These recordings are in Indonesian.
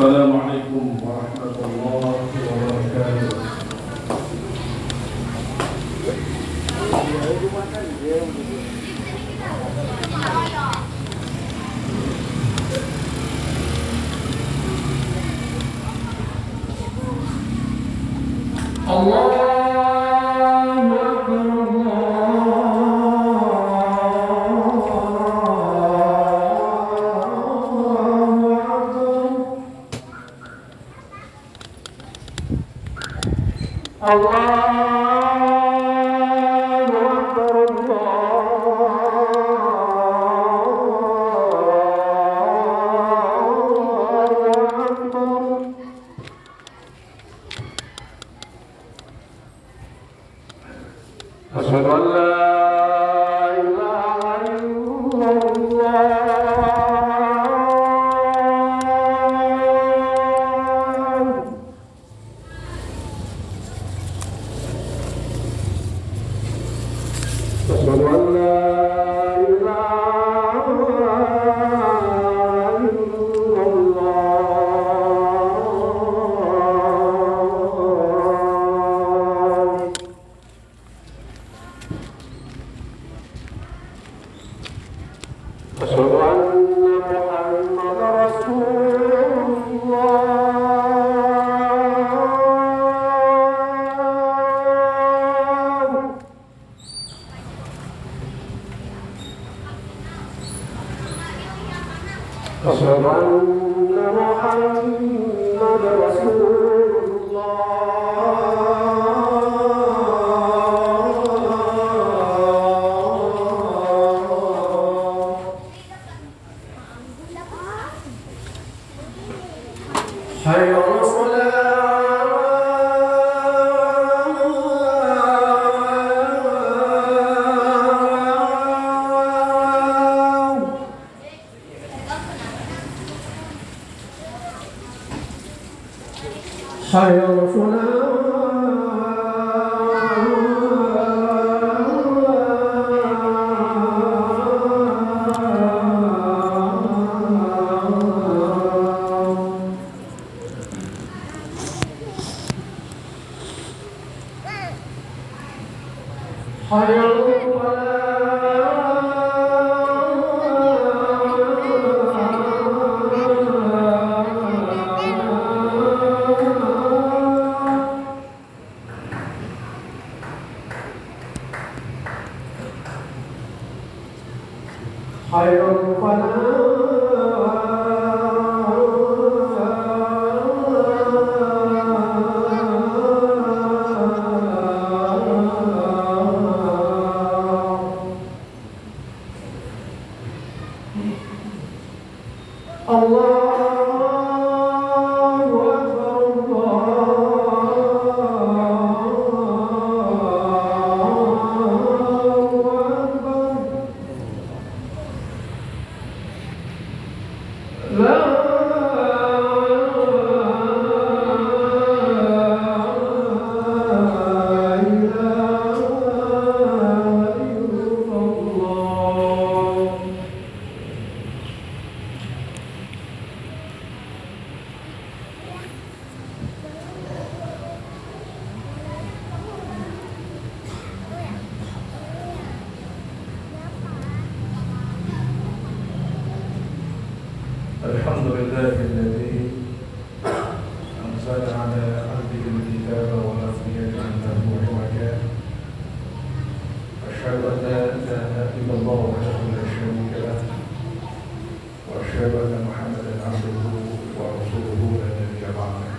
Assalamualaikum warahmatullahi wabarakatuh. Asyhadu an la ilaha illallah. Asyhadu an la ilaha illallah. Asyhadu anna Muhammadar Rasulullah. Asyhadu anna Muhammadar Rasulullah. Hayya 'alas salah. Hayya 'alas Alhamdulillah alladzi anzala ala abdihi al-kitaba wa lam yaj'al lahu 'iwaja. Asyhadu an la ilaha illallah wahdahu la syarika lahu wa asyhadu anna Muhammadan 'abduhu wa rasuluhu la nabiyya ba'dahu.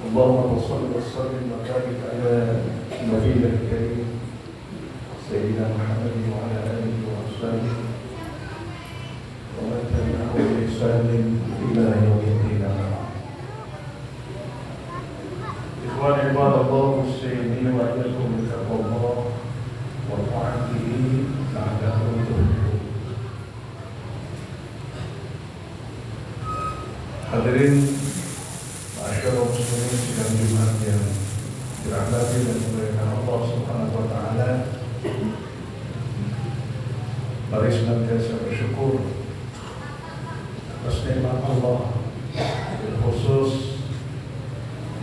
Allahumma shalli wa sallim wa barik ala nabiyyil karim sayyidina Muhammadin wa ala alihi wa ashabihi إلى يوم الدين. إخواني عباد الله السيدين وإياكم بتقوى الله وطاعته لعلكم تفلحون. hadirin masyarakat muslimin sidang Jumat yang dirahmati dan dimuliakan Allah Subhanahu wa taala. Mari senantiasa bersyukur atas nikmat Allah, khusus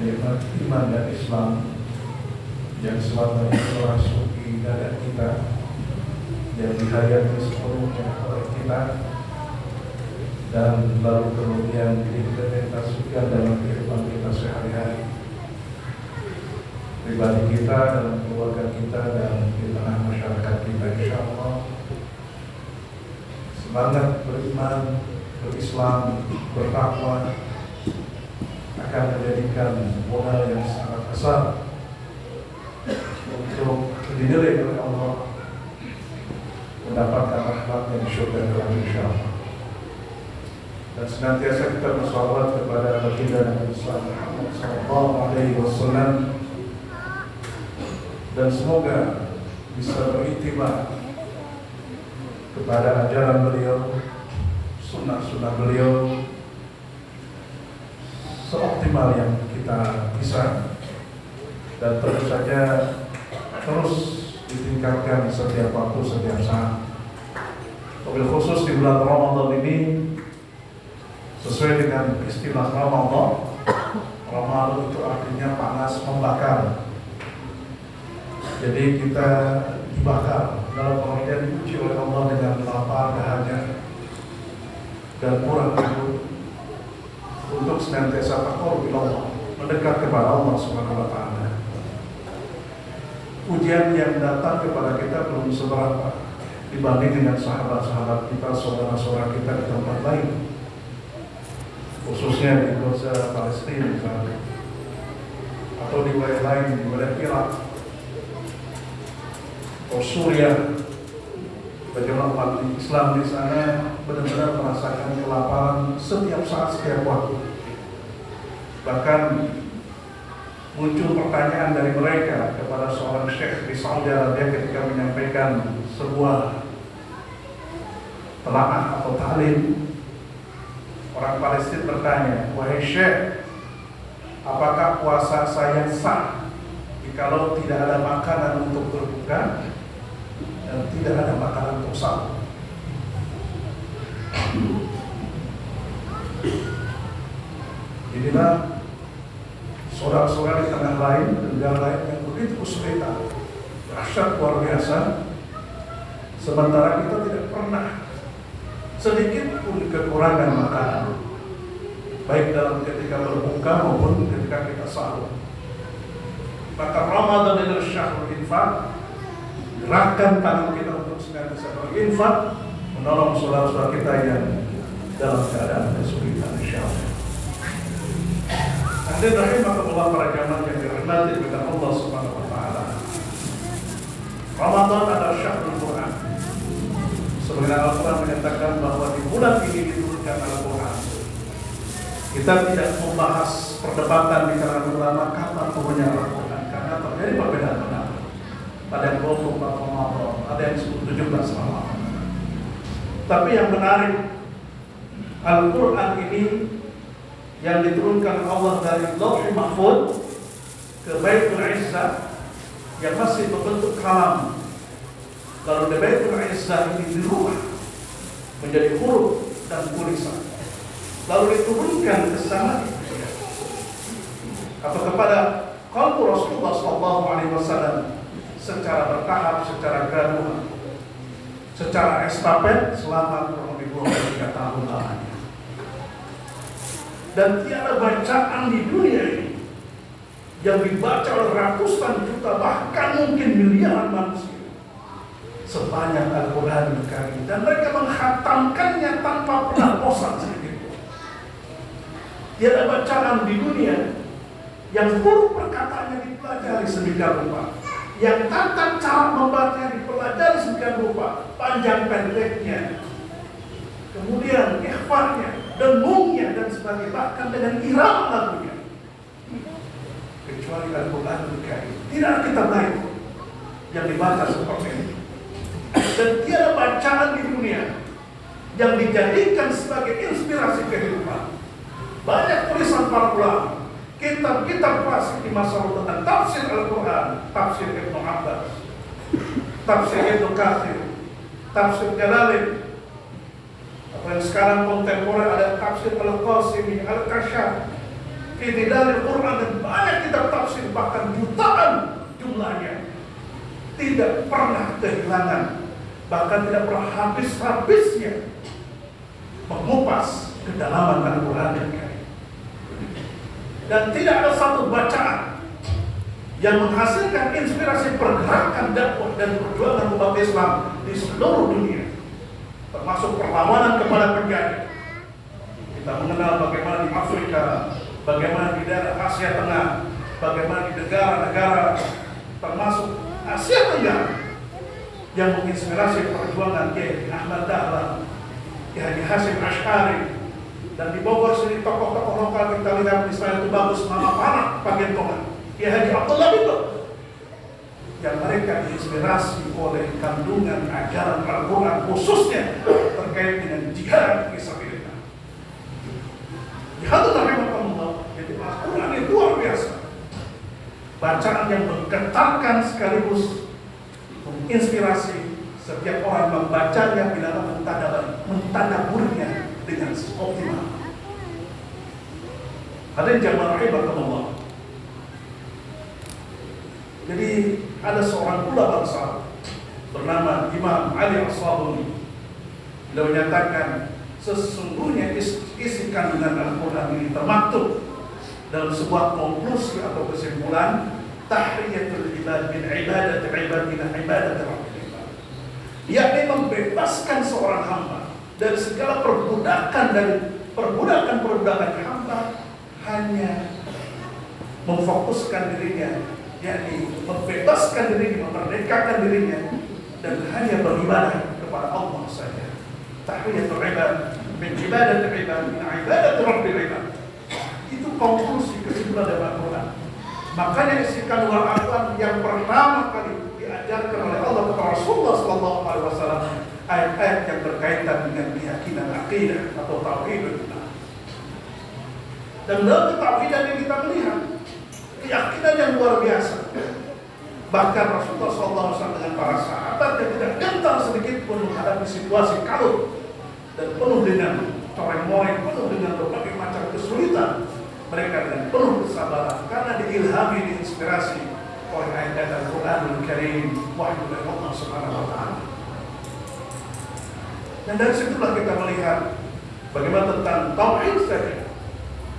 nikmat iman dan Islam yang selama ini merasuki dada kita, yang dihayati sepenuhnya oleh kita, dan lalu kemudian diimplementasikan dalam kehidupan kita sehari-hari, pribadi kita, dalam keluarga kita, dan di tengah masyarakat kita. Insya Allah semangat beriman, berislam, bertakwa akan menjadikan modal yang sangat besar untuk dinilai oleh Allah, mendapatkan rahmatnya di surga kelak insya Allah. Dan senantiasa kita bersalawat kepada baginda Nabi Muhammad SAW, dan semoga bisa beriktibar kepada ajaran beliau, sunnah-sunnah beliau seoptimal yang kita bisa, dan tentu saja terus ditingkatkan setiap waktu, setiap saat. Wabil khusus di bulan Ramadan ini, sesuai dengan istilah Ramadan, Ramadan itu artinya panas membakar. Jadi kita dibakar dalam pengertian diuji oleh Allah dengan lapar, dahaga, dan murah hidup untuk senantiasa taqarrub ila Allah, mendekat kepada Allah Subhanahu wa taala. Ujian yang datang kepada kita belum seberapa dibanding dengan sahabat-sahabat kita, saudara-saudara kita di tempat lain, khususnya di Gaza, Palestina misalnya, atau di wilayah lain, di wilayah Irak atau Suriah. Bagaimana umat Islam di sana benar-benar merasakan kelaparan setiap saat, setiap waktu. Bahkan muncul pertanyaan dari mereka kepada seorang syekh di Saudi Arabia ketika menyampaikan sebuah telaah atau ta'lim. Orang Palestina bertanya, "Wahai syekh, apakah puasa saya sah jikalau tidak ada makanan untuk berbuka dan tidak ada makanan untuk sahur?" Inilah saudara-saudara di tanah lain, negara lain yang begitu kesulitan, dahsyat luar biasa, sementara kita tidak pernah sedikit pun kekurangan makanan, baik dalam ketika berbuka maupun ketika kita sahur. Maka Ramadan adalah syahrul infak. Gerakan tangan kita untuk senantiasa berinfak, menolong saudara-saudara kita yang dalam keadaan kesulitan insyaallah. Hadirin rahimakumullah, para jamaah yang dirahmati oleh Allah Subhanahu wa taala. Ramadan adalah syahrul Quran. Sebagaimana Al-Quran menyatakan bahwa di bulan ini diturunkan Al-Quran. Kita tidak membahas perdebatan di kalangan ulama kapan turunnya Al-Quran, karena terjadi perbedaan pendapat. Ada yang 24 Ramadan, ada yang 17 Ramadan. Tapi yang menarik, Al-Quran ini yang diturunkan Allah dari Lauhul Mahfuz ke Baitul Izzah yang masih berbentuk kalam. Lalu di Baitul Izzah ini dirubah menjadi huruf dan tulisan, lalu diturunkan ke sana atau kepada qalbu Rasulullah SAW secara bertahap, secara gradual, secara estafet selama kurang lebih 23 tahun lamanya. Dan tiada bacaan di dunia ini yang dibaca oleh ratusan juta, bahkan mungkin miliaran manusia sebanyak Al-Quran Al-Karim, dan mereka menghatamkannya tanpa pernah bosan sedikit. Tiada bacaan di dunia yang huruf perkataannya dipelajari sedemikian rupa, yang tata cara membacanya dipelajari sedemikian rupa, panjang pendeknya, kemudian ikhfahnya, dengungnya dan sebagainya, bahkan dengan irama lagunya, kecuali Al-Quran Al-Karim. Tidak ada kitab lain yang dibaca seperti ini. Dan tiada bacaan di dunia yang dijadikan sebagai inspirasi kehidupan, banyak tulisan para ulama, kitab-kitab klasik di masa lalu tentang tafsir Al-Quran, tafsir Ibnu Abbas, tafsir Ibnu Katsir, tafsir Jalalain, atau yang sekarang kontemporer ada tafsir Al-Qasimi, Al-Kasyaf, I'tidalul Quran, dan banyak kitab tafsir, bahkan jutaan jumlahnya, tidak pernah kehilangan, bahkan tidak pernah habis-habisnya mengupas kedalaman Al-Quran yang Karim. Dan tidak ada satu bacaan yang menghasilkan inspirasi pergerakan dakwah dan perjuangan umat Islam di seluruh dunia, termasuk perlawanan kepada penjajah. Kita mengenal bagaimana di Afrika, bagaimana di daerah Asia Tengah, bagaimana di negara-negara termasuk Asia Tenggara yang menginspirasi perjuangan Kiai Ahmad Dahlan, Kiai Hasyim Asy'ari, dan di Bogor sini tokoh-tokoh lokal kita lihat misalnya itu bagus, Mama Panah bagian tengah, Kiai Haji Abdullah Bintu, yang mereka diinspirasi oleh kandungan ajaran Al-Quran khususnya terkait dengan jihad fisabilillah. Jihad rahimahullah, jadi Al-Quran itu luar biasa. Bacaan yang menggetarkan sekaligus menginspirasi setiap orang membacanya bila mentadabburnya dengan optimal. Hadirin jamaah rahimahullah. Jadi ada seorang ulama besar bernama Imam Ali As-Sabuni. Beliau menyatakan sesungguhnya isi kandungan Al-Quran ini termaktub dalam sebuah konklusi atau kesimpulan, tahriyatul ibad min ibadati ibad ila ibadati rabbil ibad, yakni membebaskan seorang hamba dari segala perbudakan hamba, hanya memfokuskan dirinya, yakni membebaskan dirinya, memerdekakan dirinya, dan hanya beribadah kepada Allah saja. Tahriyatul ibad min ibadati ibad ila ibadati rabbil ibad. Itu konklusi kesimpulan dari Al-Quran. Makanya isi kandungan Al-Quran yang pertama kali diajarkan oleh Allah kepada Rasulullah SAW, ayat-ayat yang berkaitan dengan keyakinan akidah atau tauhid. Dan dalam ketauhidan ini kita melihat keyakinan yang luar biasa. Bahkan Rasulullah SAW dengan para sahabat yang tidak gentar sedikit pun menghadapi situasi kalut dan penuh dengan coreng-moreng, penuh dengan berbagai macam kesulitan. Mereka dengan penuh kesabaran karena diilhami, diinspirasi oleh ayat-ayat Al-Quranul Karim, wahyu dari Allah Subhanahu wa Ta'ala. Dan dari situlah kita melihat bagaimana tentang tauhid saja.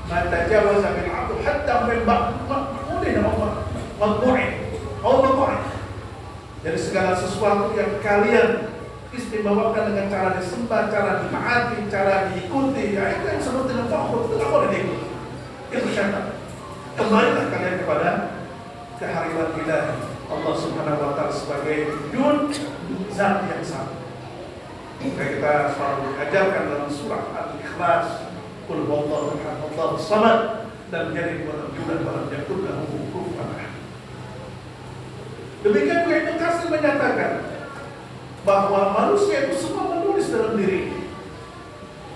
Mata jawaza bil 'abd hatta min ba'din Allah. Jadi segala sesuatu yang kalian istimewakan dengan cara disembah, cara ditaati, cara diikuti, ya itu yang disebut dengan tauhid, itu tidak boleh diikuti. Itu syarat. Kembalilah kalian kepada kehadiran ilahi Allah Subhanahu wa Ta'ala sebagai wujud zat yang sama. Maka kita selalu diajarkan dalam surah Al-Ikhlas, Qul huwallahu ahad, Allahus samad, dan jadi walam yulad walam yakul lahu kufuwan ahad. Demikian juga Ibnu Katsir menyatakan bahwa manusia itu semua menulis dalam diri.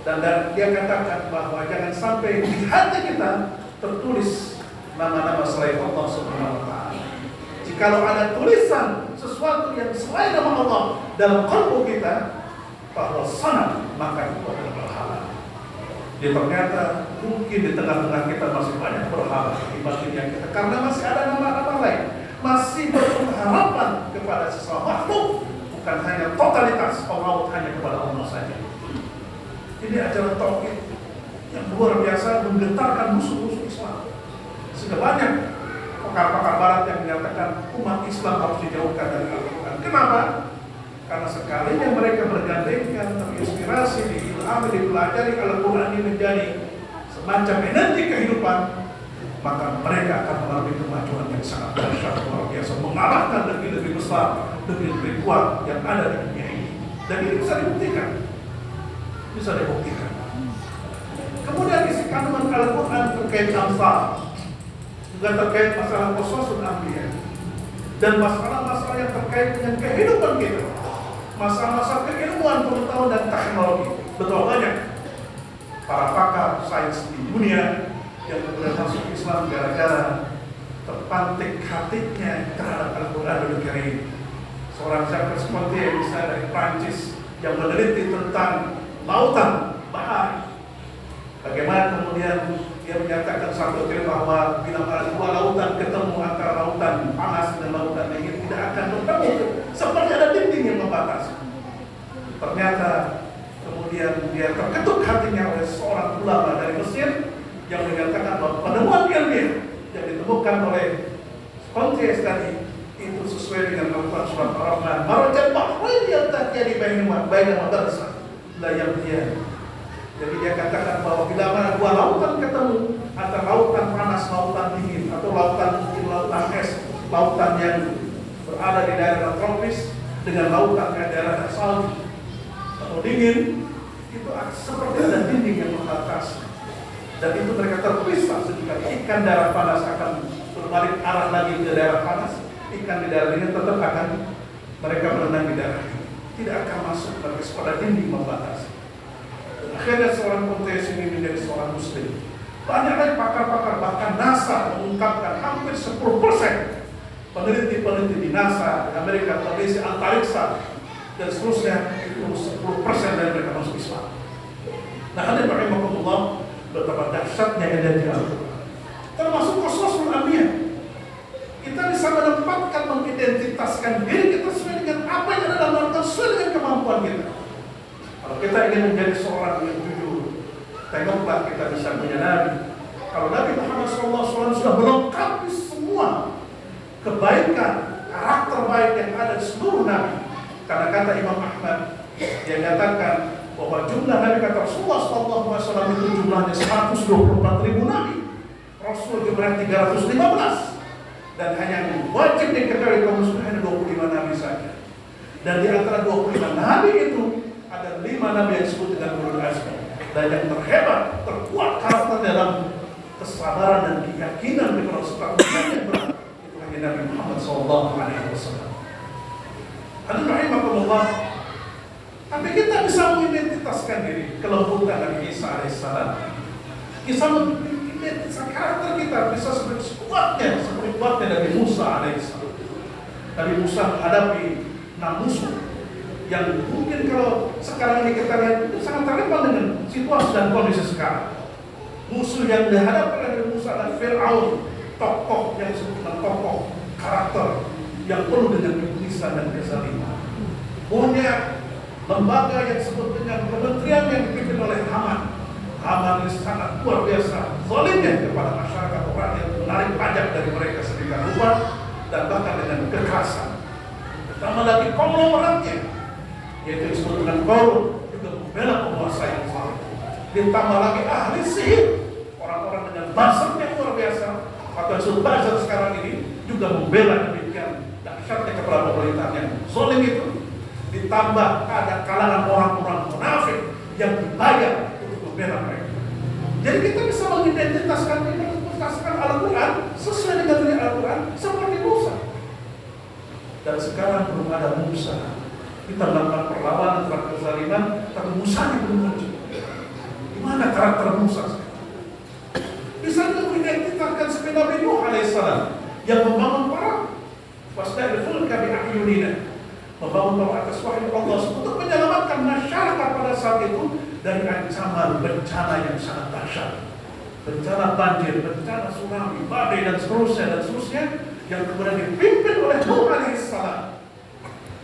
Dan dia katakan bahwa jangan sampai di hati kita tertulis nama-nama selain Allah Subhanahu wa Ta'ala. Jikalau ada tulisan sesuatu yang selain nama Allah dalam kalbu kita, bahwa sanad, maka itu adalah berhala. Jadi ternyata mungkin di tengah-tengah kita masih banyak berhala di batinnya kita, karena masih ada nama-nama lain, masih berharapan kepada sesama makhluk, bukan hanya totalitas Allah, hanya kepada Allah saja. Ini ajaran tauhid yang luar biasa menggetarkan musuh-musuh Islam. Sudah banyak pakar-pakar barat yang menyatakan umat Islam harus dijauhkan dari Al-Quran. Kenapa? Karena sekalinya mereka bergandengkan, terinspirasi, diilhami, dipelajari Al-Quran ini menjadi semacam energi kehidupan, maka mereka akan mengalami kemajuan yang sangat dahsyat, luar biasa, mengalahkan negeri-negeri besar, negeri-negeri kuat yang ada di dunia ini. Dan ini bisa dibuktikan. Kemudian isi kandungan Al-Quran terkait Amsal, juga terkait masalah qasasul anbiya, dan masalah-masalah yang terkait dengan kehidupan kita, masalah-masalah keilmuan, pengetahuan dan teknologi. Betul banyak para pakar sains di dunia seperti yang bisa dari Prancis yang meneliti tentang lautan bahari. Bagaimana kemudian dia menyatakan satu kali bahwa bila ada dua lautan ketemu antara lautan panas dan lautan dingin tidak akan bertemu, seperti ada dinding yang membatasi. Ternyata kemudian dia terketuk hatinya oleh seorang ulama dari Mesir yang menyatakan bahwa penemuan ilmiah yang ditemukan oleh Pontius tadi itu sesuai dengan Al-Quran surat Ar-Rahman. Marajat bahrain yaltaqiyani bainahuma barzakh la yabghiyan. Jadi dia katakan bahwa bila mana dua lautan ketemu, antara lautan panas, lautan dingin, atau lautan mungkin lautan es, lautan yang berada di daerah tropis dengan lautan di daerah salju atau dingin, itu seperti ada dinding yang membatasi. Dan itu mereka terpisah ketika ikan daerah panas akan berbalik arah lagi ke daerah panas, ikan di daerah dingin tetap akan mereka berenang di daerah dingin, tidak akan masuk lagi pada dinding membatasi. Akhirnya seorang Pontius ini menjadi seorang Muslim. Banyak lagi pakar-pakar, bahkan NASA mengungkapkan hampir 10% peneliti-peneliti di NASA, di Amerika, peneliti antariksa, dan seterusnya itu 10% dari mereka masuk Islam. Nah, hadirin rahimakumullah, betapa dahsyatnya yang ada di Al-Quran. Termasuk Qasasul Anbiya. Kita bisa menempatkan, mengidentitaskan diri kita sesuai dengan apa yang ada dalam Al-Quran, sesuai dengan kemampuan kita. Kalau kita ingin menjadi seorang yang jujur, tengoklah kita bisa punya Nabi. Kalau Nabi Muhammad SAW sudah melengkapi semua kebaikan, karakter baik yang ada di seluruh Nabi. Karena kata Imam Ahmad, dia katakan bahwa jumlah Nabi kata Rasulullah SAW itu jumlahnya 124.000 Nabi. Rasul jumlahnya 315. Dan hanya wajib diketahui kaum muslimin hanya 25 Nabi saja. Dan di antara 25 Nabi itu ada 5 Nabi yang disebut dengan ulul azmi. Dan yang terhebat, terkuat karakter dalam kesabaran dan keyakinan kepada serta ujian yang berat itu hanya Nabi Muhammad SAW. Hadirin rahimakumullah. Tapi kita bisa mengidentitaskan diri kelembutan Nabi Isa alaihissalam. Bisa mengidentitaskan karakter kita bisa seperti kuatnya Nabi Musa alaihissalam. Nabi Musa menghadapi 6 musuh yang mungkin kalau sekarang ini kita lihat itu sangat relevan dengan situasi dan kondisi sekarang. Musuh yang dihadapi oleh Nabi Musa adalah Fir'aun, tokoh yang disebut dengan tokoh karakter yang penuh dengan kebulisan dan kezaliman. Punya lembaga yang disebut dengan kementerian yang dipimpin oleh Haman. Haman ini sangat luar biasa zalimnya kepada masyarakat orang yang menarik pajak dari mereka sedemikian rupa dan bahkan dengan kekerasan. Ditambah lagi konglomeratnya yaitu disebut dengan Qarun juga membela penguasa yang zalim. Ditambah lagi ahli sihir, orang-orang dengan buzzer yang luar biasa atau disebut buzzer sekarang ini juga membela demikian dahsyatnya kepada pemerintahan yang zalim itu. Ditambah ada kalangan orang-orang munafik yang dibayar untuk membela mereka. Jadi kita bisa mengidentitaskan Al-Quran sesuai dengan Al-Quran seperti Musa. Dan sekarang belum ada Musa. Kita melakukan perlawanan terhadap kezaliman, tapi Musa belum muncul. Di mana karakter Musa sekarang? Bisa mengidentitaskan seperti Nabi Nuh alaihissalam yang membangun perang. Wasda'il fulka bi a'yunina. Membangun perahu atas wahyu Allah untuk menyelamatkan masyarakat pada saat itu dari ancaman bencana yang sangat dahsyat. Bencana banjir, bencana tsunami, badai dan seterusnya yang kemudian dipimpin oleh Nuh alaihissalam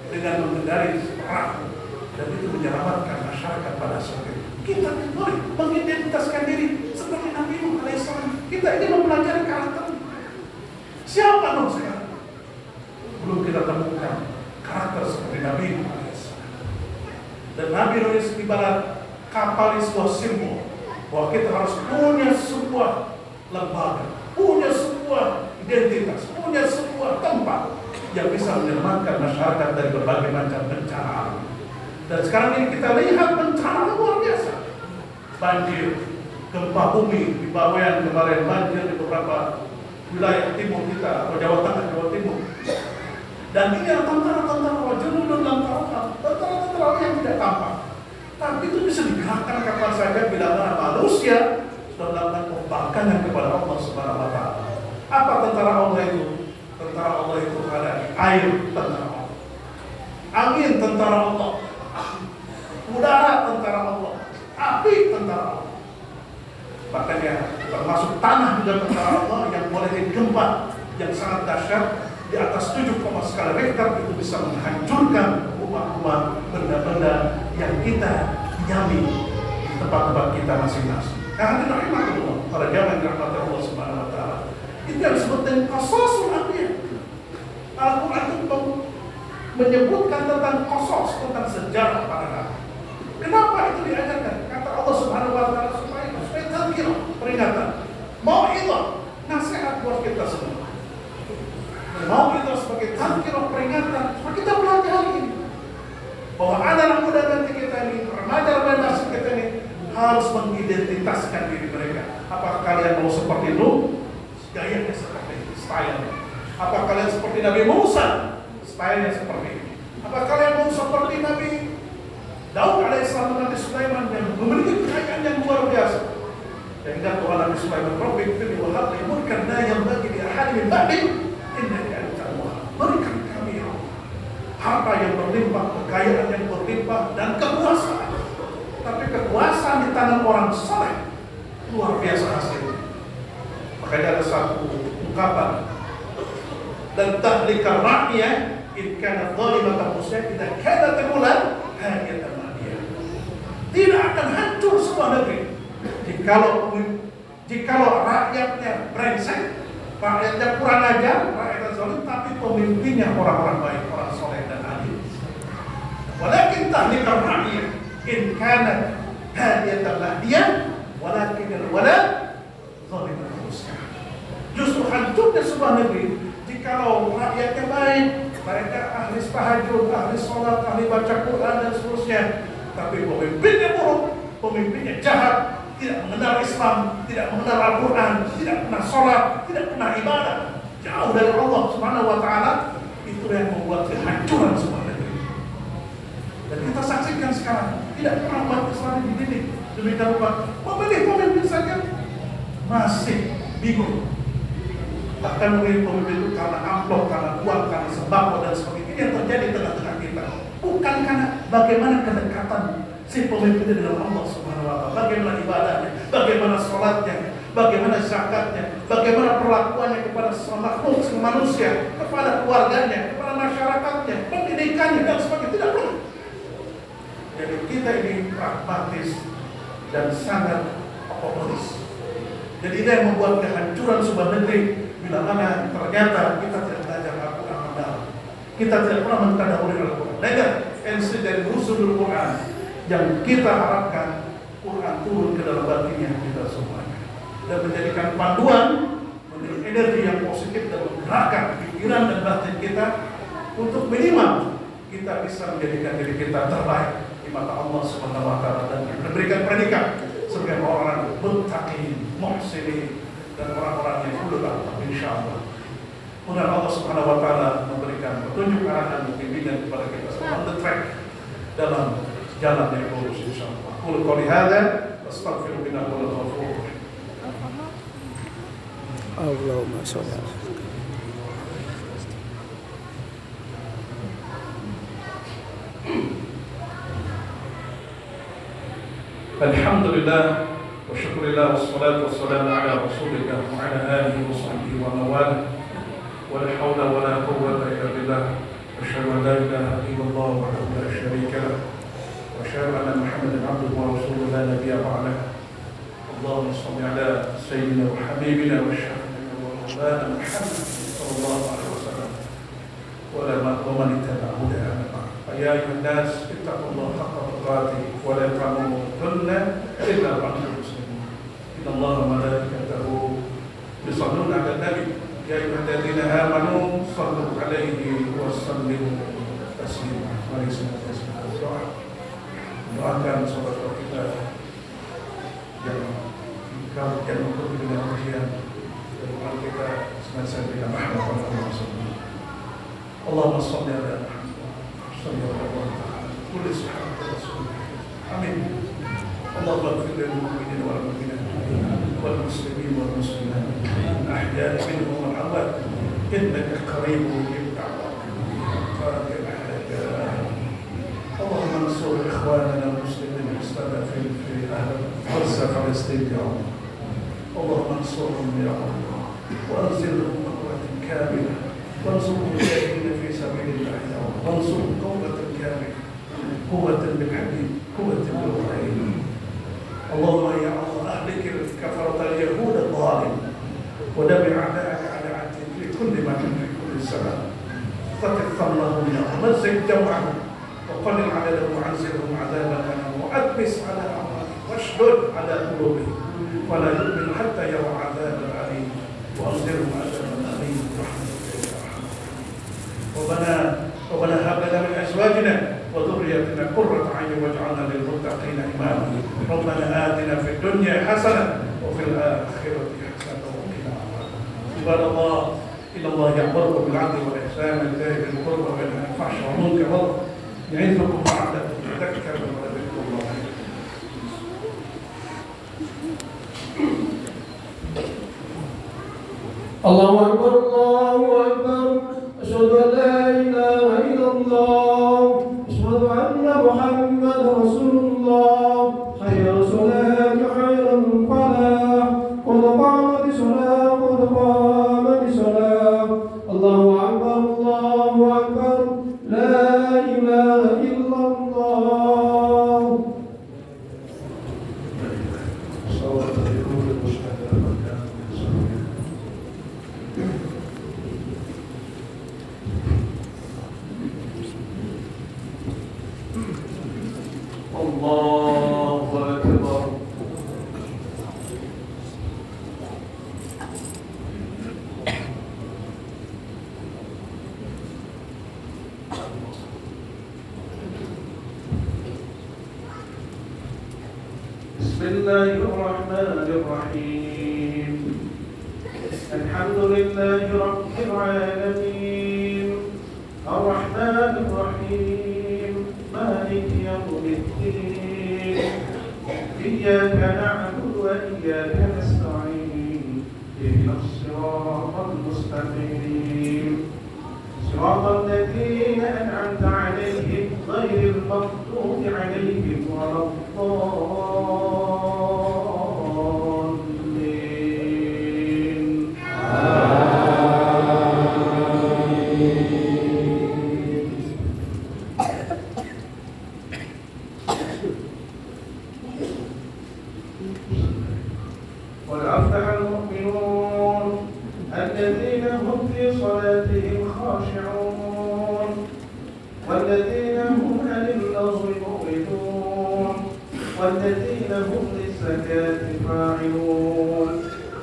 dengan mengendari perahu dan itu menyelamatkan masyarakat pada saat itu. Kita boleh mengidentitaskan diri seperti Nabi Nuh alaihissalam. Kita ingin mempelajari karakter. Siapa Nuh sekarang? Belum kita temukan karakter seperti Nabi Nuh alaihissalam. Dan Nabi Nuh ibarat kapal ini sebuah simbol bahwa kita harus punya sebuah lembaga, punya sebuah identitas, punya sebuah tempat yang bisa menyelamatkan masyarakat dari berbagai macam bencana alam. Dan sekarang ini kita lihat bencana luar biasa. Banjir, gempa bumi di Bawean kemarin, banjir di beberapa wilayah timur kita, atau Jawa Tengah, Jawa Timur. Dan ini adalah tentara-tentara wajunudun dan tentara-tentara yang tidak tampak. Tapi itu bisa digerakkan kapan saja bila mana manusia sudah melakukan pembangkangan kepada Allah Subhanahu wa Ta'ala. Apa tentara Allah itu? Tentara Allah itu ada di air, tentara Allah. angin tentara Allah, udara tentara Allah, api tentara Allah. Makanya termasuk tanah juga tentara Allah yang boleh digempa yang sangat dahsyat di atas 7, skala Richter itu bisa menghancurkan rumah-rumah, benda-benda yang kita diami di tempat-tempat kita masing-masing. Karena rahmatullah, para jamaah dirahmati Allah Subhanahu wa taala. Itu yang disebut dengan qasasul anbiya. Al-Quran itu menyebutkan tentang qasas, tentang sejarah para nabi. Kenapa itu diajarkan? Kata Allah Subhanahu wa taala supaya tazkirah, peringatan, mau'izah, nasihat buat kita semua. Mau'izah sebagai tazkirah, peringatan supaya kita belajar hari ini bahwa anak muda nanti kita ini, remaja-remaja kita ini harus mengidentitaskan diri mereka. Apakah kalian mau seperti Nuh? Gayanya seperti ini, stylenya. Apa kalian seperti Nabi Musa? Stylenya seperti ini. Apa kalian mau seperti Nabi Daud alaihissalam, Nabi Sulaiman yang memiliki kekayaan yang luar biasa? Sehingga Tuhan Nabi Sulaiman, Rabbik fili wa habli mulkan la yanbaghi li ahadin min ba'di innaka antal wahhab. Berikan kami harta yang berlimpah, kekayaan yang berlimpah, dan kekuasaan. Tapi kekuasaan di tangan orang saleh luar biasa hasilnya. Makanya ada satu ungkapan, dan tahlikar rakyat in kana dhalimatan musya idza kana tamulan hadiyatan madiyah. Tidak akan hancur sebuah negeri jikalau rakyatnya brengsek, rakyatnya kurang ajar, rakyatnya zalim, tapi pemimpinnya orang-orang baik, orang soleh dan adil. Walakin tahlikar rakyat in kana hadiyatan madiyah walakin al-wala dhalimatan musya. Justru hancurnya sebuah negeri jikalau rakyatnya baik, mereka ahli tahajud, ahli sholat, ahli baca Quran dan seterusnya. Tapi pemimpinnya buruk, pemimpinnya jahat, tidak mengenal Islam, tidak mengenal Al-Quran, tidak pernah sholat, tidak pernah ibadah, jauh dari Allah Subhanahu wa taala. Itu yang membuat kehancuran sebuah negeri. Dan kita saksikan sekarang, tidak pernah umat Islam dididik demikian rupa. Memilih pemimpin saja masih bingung. Bahkan pemimpin itu karena amplop, karena uang, karena sembako dan sebagainya. Ini yang terjadi di tengah-tengah kita. Bukan karena bagaimana kedekatan si pemimpin dengan Allah Subhanahu wa taala, bagaimana ibadahnya, bagaimana sholatnya, bagaimana zakatnya, bagaimana perlakuannya kepada semua makhluk, semua manusia, kepada keluarganya, kepada masyarakatnya, pendidikannya dan sebagainya. Tidak perlu. Jadi kita ini pragmatis dan sangat populis. Jadi ini yang membuat kehancuran sebuah negeri. Bila mana ternyata kita tidak belajar Al-Quran mendalam, kita tidak pernah mentadaburi Al-Quran. Lihat esensi dari Nusulul Quran yang kita harapkan Quran turun ke dalam batinnya kita semuanya dan menjadikan panduan, menjadi energi yang positif dan menggerakkan pikiran dan batin kita untuk minimal kita bisa menjadikan diri kita terbaik di mata Allah Subhanahu wa taala dan memberikan predikat sebagai orang muttaqin, muhsinin, dan orang-orang yang ulul albab, insyaallah. Mudah Allah Subhanahu wa taala memberikan petunjuk arahan dan bimbingan kepada kita semua on the track dalam jalan yang lurus insyaallah. Qul qouli hadza wastaghfiru innahu huwal ghafurur rahim. Allahumma shalli ala Alhamdulillah wa syukurillah wassalatu wassalamu ala rasulillah wa ala alihi wa sahbihi wa mawala wa la hawla wa la quwwata illa billah wa asyhadu an la ilaha illallah wahdahu la syarika lah wa asyhadu anna Muhammadan abduhu wa rasuluhu la nabiyya ba'dahu. Allahumma shalli ala sayyidina wa habibina wa syafi'ina wa maulana Muhammad sallallahu alaihi wasallam wa ala man ittaba'a hudahu. Ya ayuhan nas ittaqullaha haqqa tuqatih wa la tamutunna illa wa antum muslimun. Innallaha wa malaikatahu yusalluna 'alan nabi ya ayyuhalladzina amanu shallu 'alaihi wa sallimu taslima. Mari kita berdoa. Doakan saudara kita yang mengikuti dengan ujian dan kita senantiasa bila Muhammad sallallahu alaihi wasallam. Allahumma shalli ala Muhammad sallallahu alaihi wasallam. Kulli subhanahu wa ta'ala. Amin. Allahumma ighfir lil mu'minina wal mu'minat wal muslimin wal muslimat al-ahya'i minhum wal amwat innaka qaribun mujibud da'wat. Palestina ya Allah. Allahumma ansurhum ya Allah. Wa anzilhum quwwatan kamilah. وانصر المجاهدين في سبيل الله يا رب. وانصر قوة كاملة، قوة بالحديد، قوة بالخير. اللهم يا الله اهلك كفرة اليهود الظالم، ودمر اعداءك اعداء الدين في كل مكان في كل زمان. فتح ثمرهم يا الله، مزق جمعهم وقلل عددهم وعنزلهم عذابا وأدبس على أعمالهم واشدد على قلوبهم ولا يؤمن حتى يروا عذابا أليم وأنذرهم عذابا أليم برحمتك يا أرحم. ربنا هب لنا من أزواجنا وذريتنا قرة أعين واجعلنا للمتقين إماما. ربنا آتنا في الدنيا حسنة وفي الآخرة حسنة وقنا عذاب. عباد الله إن الله يأمركم بالعدل والإحسان وإيتاء ذي القربى وينهى عن الفحشاء والمنكر يعظكم لعلكم تذكرون ولذكر الله أكبر. الله أكبر الله أكبر. أشهد أن لا إله إلا الله. أشهد أن محمدا رسول الله. حي على الصلاة حي على الفلاح. قد قامت الصلاة قد قامت الصلاة. الله أكبر الله أكبر. لا إله إلا الله. صلوات الروح المشهدة مكان الله أكبر. بسم الله الرحمن الرحيم. الحمد لله رب العالمين الرحمن الرحيم مالك يوم الدين. إياك نعبد وإياك نستعين. اهدنا الصراط المستقيم صراط الذين أنعمت عليهم غير المغضوب عليهم ولا الضالين. قد أفلح المؤمنون الذين هم في صلاتهم خاشعون والذين هم عن اللغو معرضون والذين هم للزكاة فاعلون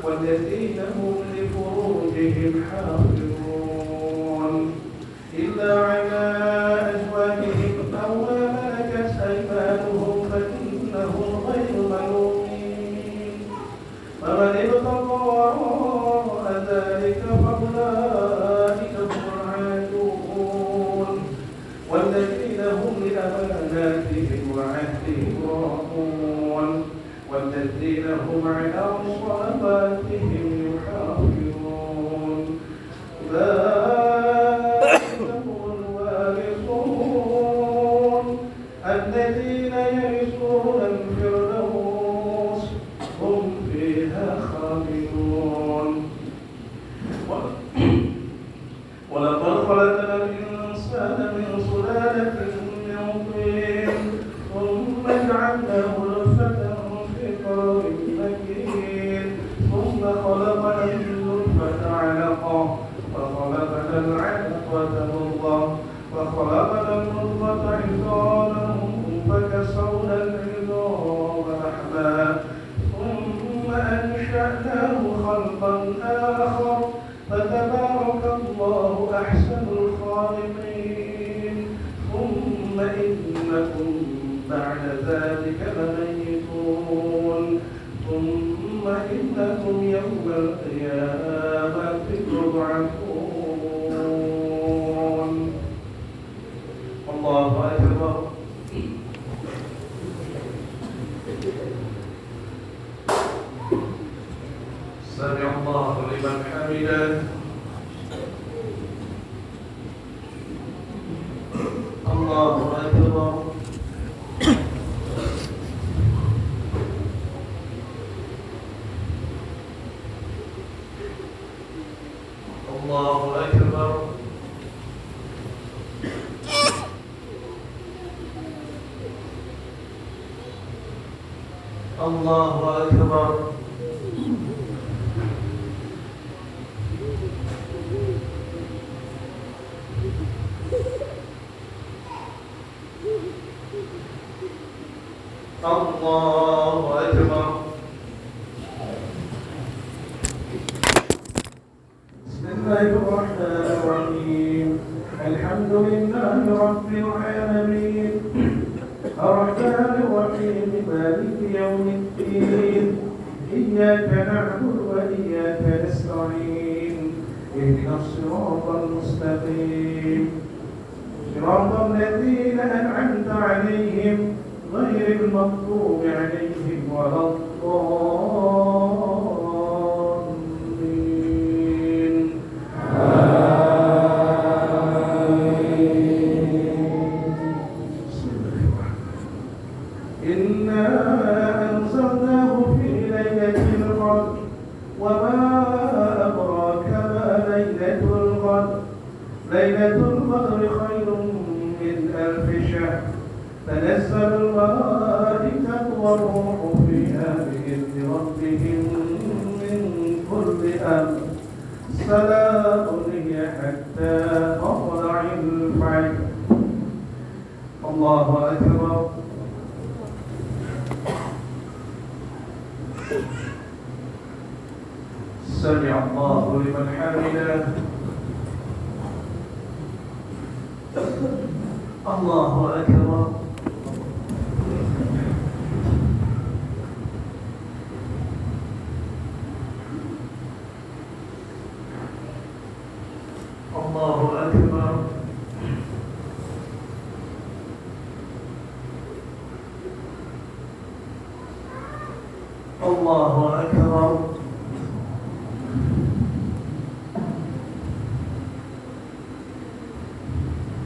والذين هم لفروجهم حافظون إلا على أزواجهم أو ما ملكت أيمانهم فإنهم غير ملومين. فمن ابتغى وراء ذلك فأولئك هم العادون والذين هم لأماناتهم وعهدهم راعون والذين هم على صلواتهم يحافظون. أولئك هم الوارثون الذين يرثون الفردوس هم فيها خالدون. ولقد خلقنا الإنسان من سلالة من طين ثم جعلناه نطفة في قرار مكين ثم خلقنا النطفة علقة وخلقنا العلقة مضغة وخلقنا المضغة عظاما فكسونا العظام لحما ثم أنشأناه خلقا آخر فتبارك الله أحسن الخالقين. ثم إنكم بعد ذلك لميتون ثم إنكم يوم القيامة تبعثون. الله أكبر. سمع الله لمن حمده. الله أكبر. الله أكبر. الله أكبر. الله أكبر. بسم الله الرحمن الرحيم. الحمد لله رب العالمين الرحمن الرحيم مالك يوم الدين إياك نعبد وإياك نستعين اهدنا الصراط المستقيم صراط الذين أنعمت عليهم غير المغضوب عليهم ولا الضالين. إنا أنزلناه في ليلة القدر وما أدراك ما ليلة القدر ليلة القدر خير من 1000 شهر تنزل الملائكة والروح فيها بإذن ربهم من كل أمر سلام هي حتى مطلع الفجر. الله أكبر. سمع الله لمن حمده. الله أكبر. الله أكبر. الله أكبر.